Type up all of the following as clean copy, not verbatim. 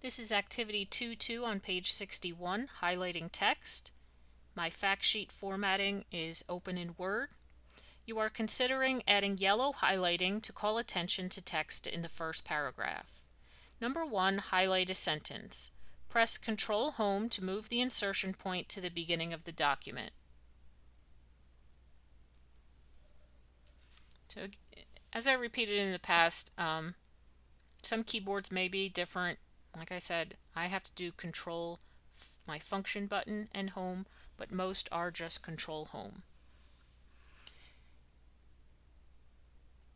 This is activity 2.2 on page 61, highlighting text. My fact sheet formatting is open in Word. You are considering adding yellow highlighting to call attention to text in the first paragraph. Number 1, highlight a sentence. Press Ctrl Home to move the insertion point to the beginning of the document. So, as I repeated in the past, some keyboards may be different. Like I said, I have to do Control, my function button, and Home, but most are just Control Home.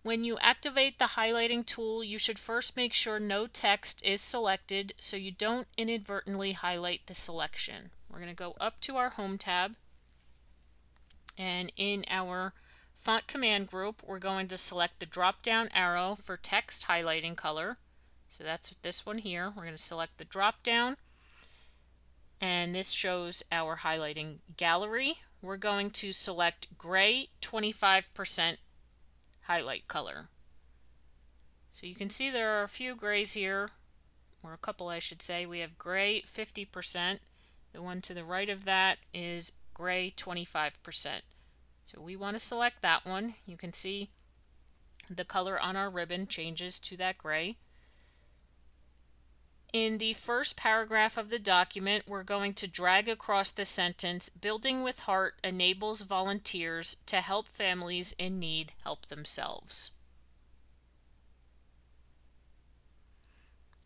When you activate the highlighting tool, you should first make sure no text is selected so you don't inadvertently highlight the selection. We're going to go up to our Home tab, and in our font command group, we're going to select the drop-down arrow for text highlighting color. So that's this one here. We're going to select the drop down, and this shows our highlighting gallery. We're going to select gray 25% highlight color. So you can see there are a few grays here, or a couple I should say. We have gray 50%. The one to the right of that is gray 25%. So we want to select that one. You can see the color on our ribbon changes to that gray. In the first paragraph of the document, we're going to drag across the sentence, "Building with Heart enables volunteers to help families in need help themselves."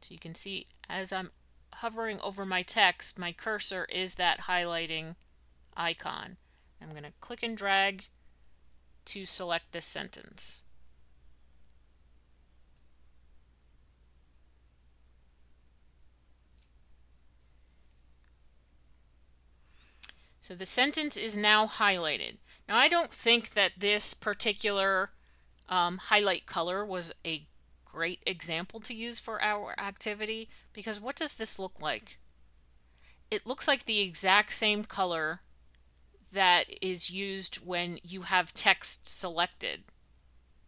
So you can see as I'm hovering over my text, my cursor is that highlighting icon. I'm going to click and drag to select this sentence. So the sentence is now highlighted. Now I don't think that this particular highlight color was a great example to use for our activity, because what does this look like? It looks like the exact same color that is used when you have text selected.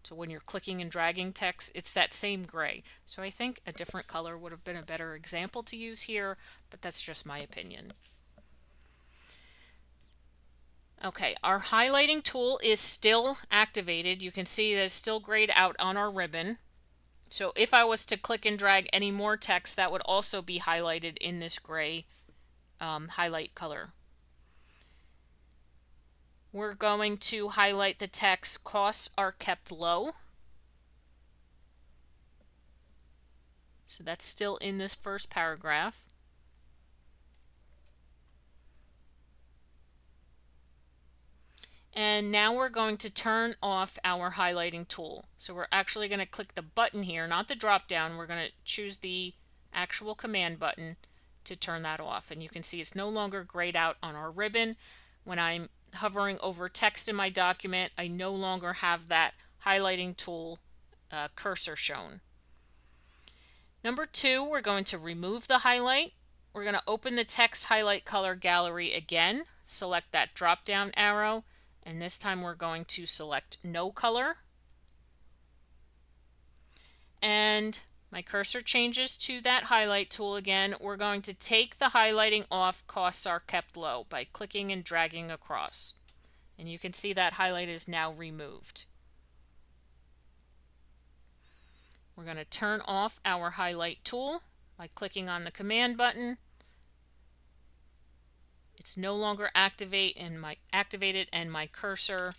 So when you're clicking and dragging text, it's that same gray. So I think a different color would have been a better example to use here, but that's just my opinion. Okay, our highlighting tool is still activated. You can see that it's still grayed out on our ribbon. So if I was to click and drag any more text, that would also be highlighted in this gray highlight color. We're going to highlight the text, "Costs are kept low." So that's still in this first paragraph. And now we're going to turn off our highlighting tool. So we're actually going to click the button here, not the drop down. We're going to choose the actual command button to turn that off. And you can see it's no longer grayed out on our ribbon. When I'm hovering over text in my document, I no longer have that highlighting tool cursor shown. Number 2, we're going to remove the highlight. We're going to open the text highlight color gallery again, select that drop down arrow, and this time we're going to select no color. And my cursor changes to that highlight tool again. We're going to take the highlighting off, "Costs are kept low," by clicking and dragging across. And you can see that highlight is now removed. We're going to turn off our highlight tool by clicking on the command button. It's no longer activated and my cursor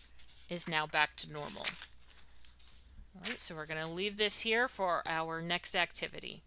is now back to normal. All right, so we're going to leave this here for our next activity.